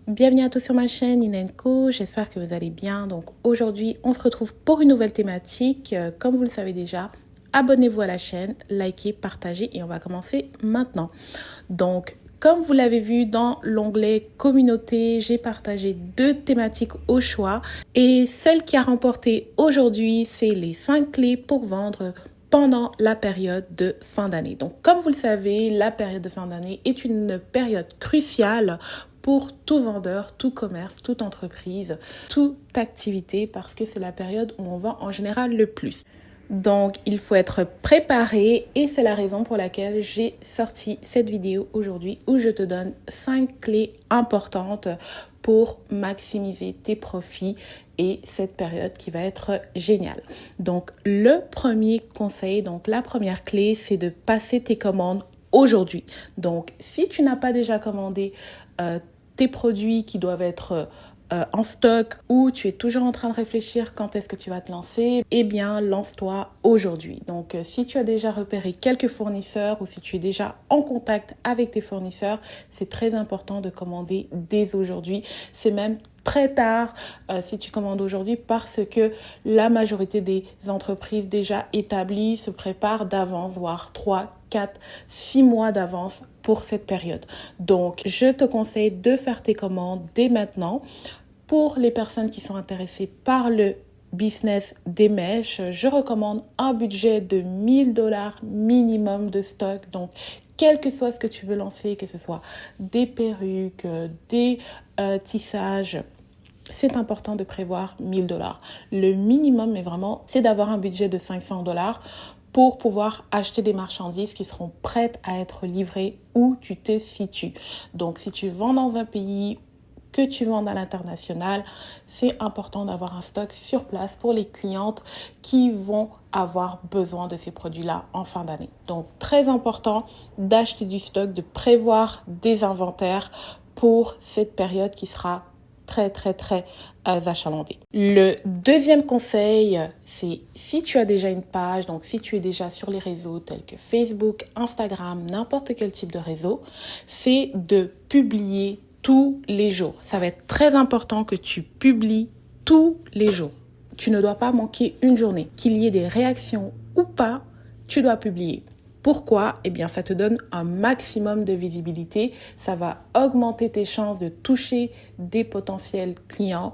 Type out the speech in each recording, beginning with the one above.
Bienvenue à tous sur ma chaîne Nina & Co, j'espère que vous allez bien. Donc aujourd'hui, on se retrouve pour une nouvelle thématique. Comme vous le savez déjà, abonnez-vous à la chaîne, likez, partagez et on va commencer maintenant. Donc, comme vous l'avez vu dans l'onglet communauté, j'ai partagé 2 thématiques au choix. Et celle qui a remporté aujourd'hui, c'est les 5 clés pour vendre pendant la période de fin d'année. Donc, comme vous le savez, la période de fin d'année est une période cruciale pour tout vendeur, tout commerce, toute entreprise, toute activité, parce que c'est la période où on vend en général le plus. Donc, il faut être préparé et c'est la raison pour laquelle j'ai sorti cette vidéo aujourd'hui où je te donne 5 clés importantes pour maximiser tes profits et cette période qui va être géniale. Donc, le premier conseil, donc la première clé, c'est de passer tes commandes aujourd'hui. Donc, si tu n'as pas déjà commandé tes produits qui doivent être en stock ou tu es toujours en train de réfléchir quand est-ce que tu vas te lancer, eh bien lance-toi aujourd'hui. Donc si tu as déjà repéré quelques fournisseurs ou si tu es déjà en contact avec tes fournisseurs, c'est très important de commander dès aujourd'hui. C'est même très tard si tu commandes aujourd'hui parce que la majorité des entreprises déjà établies se préparent d'avance, voire 3, 4, 6 mois d'avance pour cette période. Donc, je te conseille de faire tes commandes dès maintenant. Pour les personnes qui sont intéressées par le business des mèches, je recommande un budget de $1000 minimum de stock. Donc, quel que soit ce que tu veux lancer, que ce soit des perruques, des tissages, c'est important de prévoir $1000. Le minimum, mais vraiment, c'est d'avoir un budget de $500 pour pouvoir acheter des marchandises qui seront prêtes à être livrées où tu te situes. Donc, si tu vends dans un pays, que tu vends à l'international, c'est important d'avoir un stock sur place pour les clientes qui vont avoir besoin de ces produits-là en fin d'année. Donc, très important d'acheter du stock, de prévoir des inventaires pour cette période qui sera très achalandée. Le deuxième conseil, c'est si tu as déjà une page, donc si tu es déjà sur les réseaux tels que Facebook, Instagram, n'importe quel type de réseau, c'est de publier tous les jours. Ça va être très important que tu publies tous les jours. Tu ne dois pas manquer une journée. Qu'il y ait des réactions ou pas, tu dois publier. Pourquoi? Eh bien, ça te donne un maximum de visibilité. Ça va augmenter tes chances de toucher des potentiels clients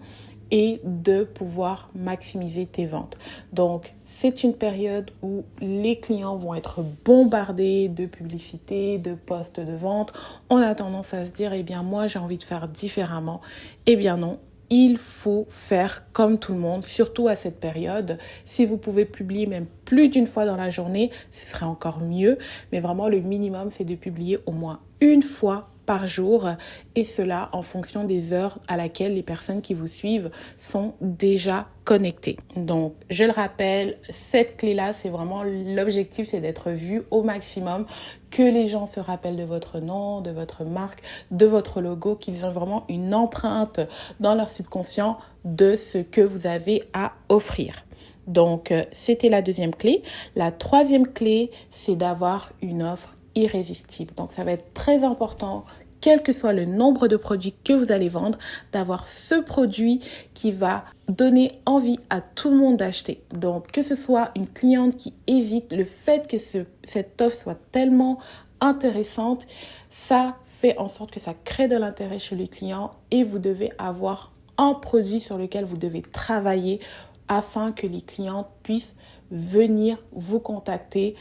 et de pouvoir maximiser tes ventes. Donc, c'est une période où les clients vont être bombardés de publicité, de posts de vente. On a tendance à se dire, eh bien, moi, j'ai envie de faire différemment. Eh bien, non. Il faut faire comme tout le monde, surtout à cette période. Si vous pouvez publier même plus d'une fois dans la journée, ce serait encore mieux. Mais vraiment, le minimum, c'est de publier au moins une fois par jour et cela en fonction des heures à laquelle les personnes qui vous suivent sont déjà connectées. Donc, je le rappelle, cette clé-là, c'est vraiment l'objectif, c'est d'être vu au maximum, que les gens se rappellent de votre nom, de votre marque, de votre logo, qu'ils ont vraiment une empreinte dans leur subconscient de ce que vous avez à offrir. Donc, c'était la deuxième clé. La troisième clé, c'est d'avoir une offre irrésistible. Donc, ça va être très important, quel que soit le nombre de produits que vous allez vendre, d'avoir ce produit qui va donner envie à tout le monde d'acheter. Donc, que ce soit une cliente qui hésite, le fait que cette offre soit tellement intéressante, ça fait en sorte que ça crée de l'intérêt chez les clients et vous devez avoir un produit sur lequel vous devez travailler afin que les clients puissent venir vous contacter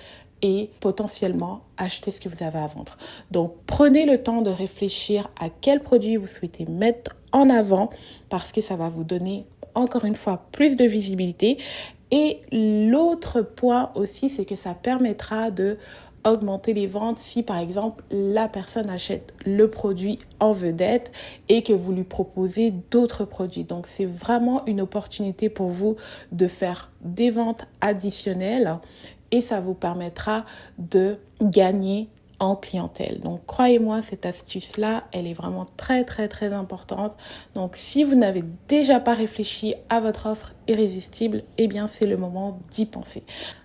et potentiellement acheter ce que vous avez à vendre. Donc, prenez le temps de réfléchir à quel produit vous souhaitez mettre en avant parce que ça va vous donner, encore une fois, plus de visibilité. Et l'autre point aussi, c'est que ça permettra de augmenter les ventes si, par exemple, la personne achète le produit en vedette et que vous lui proposez d'autres produits. Donc, c'est vraiment une opportunité pour vous de faire des ventes additionnelles et ça vous permettra de gagner en clientèle. Donc, croyez-moi, cette astuce-là, elle est vraiment très importante. Donc, si vous n'avez déjà pas réfléchi à votre offre irrésistible, eh bien, c'est le moment d'y penser.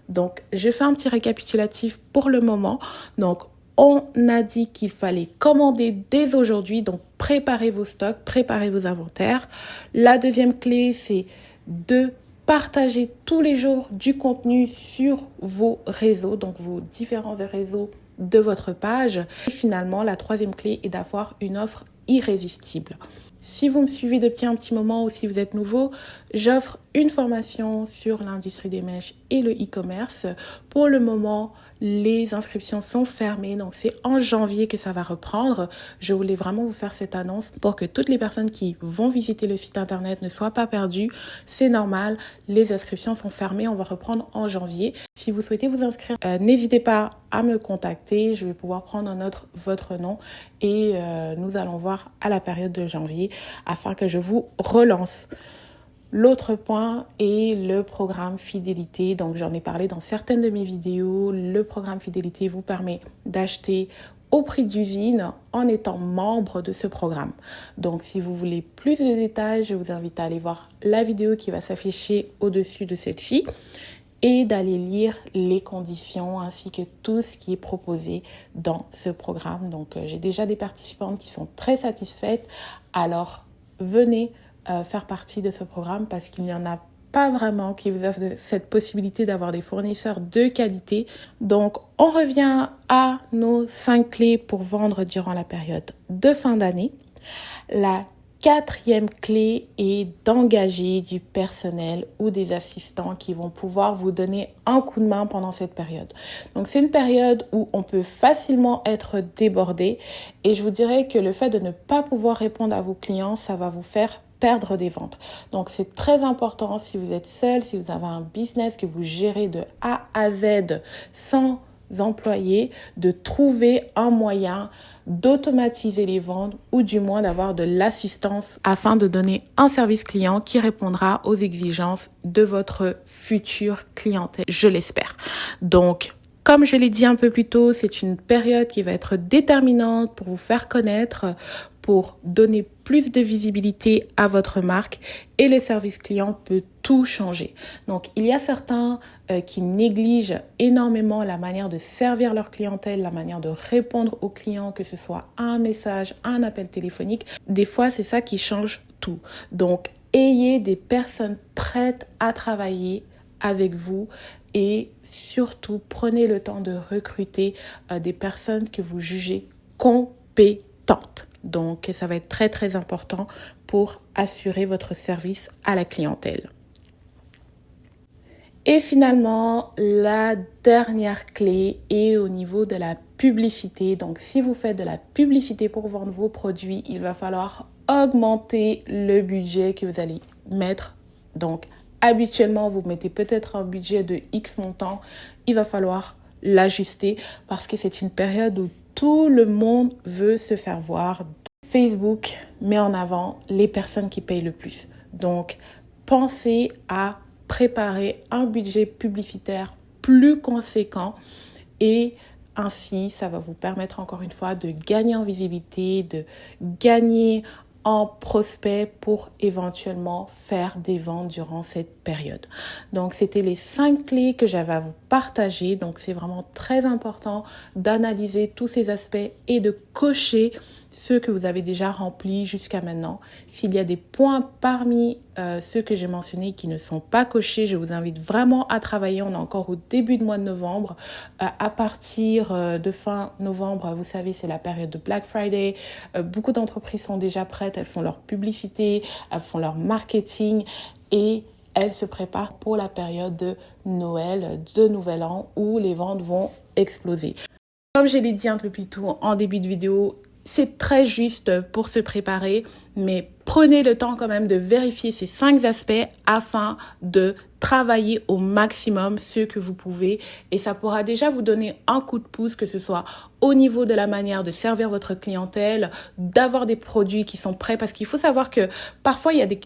Donc, je fais un petit récapitulatif pour le moment. Donc, On a dit qu'il fallait commander dès aujourd'hui, donc préparez vos stocks, préparez vos inventaires. La deuxième clé, c'est de partager tous les jours du contenu sur vos réseaux, donc vos différents réseaux de votre page. Et finalement, la troisième clé est d'avoir une offre irrésistible. Si vous me suivez depuis un petit moment ou si vous êtes nouveau, j'offre une formation sur l'industrie des mèches et le e-commerce. Pour le moment, les inscriptions sont fermées, donc c'est en janvier que ça va reprendre. Je voulais vraiment vous faire cette annonce pour que toutes les personnes qui vont visiter le site internet ne soient pas perdues. C'est normal, les inscriptions sont fermées, on va reprendre en janvier. Si vous souhaitez vous inscrire, n'hésitez pas à me contacter, je vais pouvoir prendre en note votre nom et nous allons voir à la période de janvier afin que je vous relance. L'autre point est le programme fidélité. Donc, j'en ai parlé dans certaines de mes vidéos. Le programme fidélité vous permet d'acheter au prix d'usine en étant membre de ce programme. Donc, si vous voulez plus de détails, je vous invite à aller voir la vidéo qui va s'afficher au-dessus de celle-ci et d'aller lire les conditions ainsi que tout ce qui est proposé dans ce programme. Donc, j'ai déjà des participantes qui sont très satisfaites. Alors, venez faire partie de ce programme parce qu'il n'y en a pas vraiment qui vous offrent cette possibilité d'avoir des fournisseurs de qualité. Donc, on revient à nos 5 clés pour vendre durant la période de fin d'année. La quatrième clé est d'engager du personnel ou des assistants qui vont pouvoir vous donner un coup de main pendant cette période. Donc, c'est une période où on peut facilement être débordé et je vous dirais que le fait de ne pas pouvoir répondre à vos clients, ça va vous faire perdre des ventes. Donc, c'est très important si vous êtes seul, si vous avez un business que vous gérez de A à Z sans employés, de trouver un moyen d'automatiser les ventes ou du moins d'avoir de l'assistance afin de donner un service client qui répondra aux exigences de votre future clientèle, je l'espère. Donc, comme je l'ai dit un peu plus tôt, c'est une période qui va être déterminante pour vous faire connaître, pour donner plus de visibilité à votre marque et le service client peut tout changer. Donc, il y a certains qui négligent énormément la manière de servir leur clientèle, la manière de répondre aux clients, que ce soit un message, un appel téléphonique. Des fois, c'est ça qui change tout. Donc, ayez des personnes prêtes à travailler avec vous et surtout, prenez le temps de recruter des personnes que vous jugez compétentes. Donc, ça va être très, très important pour assurer votre service à la clientèle. Et finalement, la dernière clé est au niveau de la publicité. Donc, si vous faites de la publicité pour vendre vos produits, il va falloir augmenter le budget que vous allez mettre. Donc, habituellement, vous mettez peut-être un budget de X montant. Il va falloir l'ajuster parce que c'est une période où tout le monde veut se faire voir. Facebook met en avant les personnes qui payent le plus. Donc, pensez à préparer un budget publicitaire plus conséquent et ainsi, ça va vous permettre encore une fois de gagner en visibilité, de gagner en prospect pour éventuellement faire des ventes durant cette période. Donc, c'était les 5 clés que j'avais à vous partager. Donc, c'est vraiment très important d'analyser tous ces aspects et de cocher ceux que vous avez déjà remplis jusqu'à maintenant. S'il y a des points parmi ceux que j'ai mentionnés qui ne sont pas cochés, je vous invite vraiment à travailler. On est encore au début du mois de novembre. À partir de fin novembre, vous savez, c'est la période de Black Friday. Beaucoup d'entreprises sont déjà prêtes. Elles font leur publicité, elles font leur marketing et elles se préparent pour la période de Noël, de Nouvel An, où les ventes vont exploser. Comme je l'ai dit un peu plus tôt en début de vidéo, c'est très juste pour se préparer, mais prenez le temps quand même de vérifier ces 5 aspects afin de travailler au maximum ce que vous pouvez. Et ça pourra déjà vous donner un coup de pouce, que ce soit au niveau de la manière de servir votre clientèle, d'avoir des produits qui sont prêts. Parce qu'il faut savoir que parfois, il y a des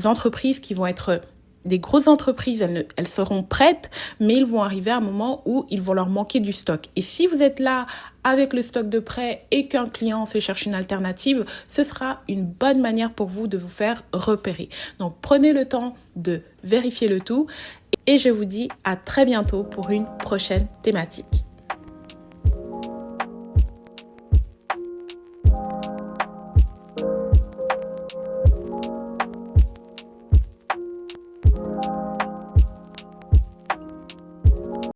entreprises qui vont être... Des grosses entreprises, elles seront prêtes, mais ils vont arriver à un moment où il va leur manquer du stock. Et si vous êtes là avec le stock de prêt et qu'un client se cherche une alternative, ce sera une bonne manière pour vous de vous faire repérer. Donc, prenez le temps de vérifier le tout et je vous dis à très bientôt pour une prochaine thématique.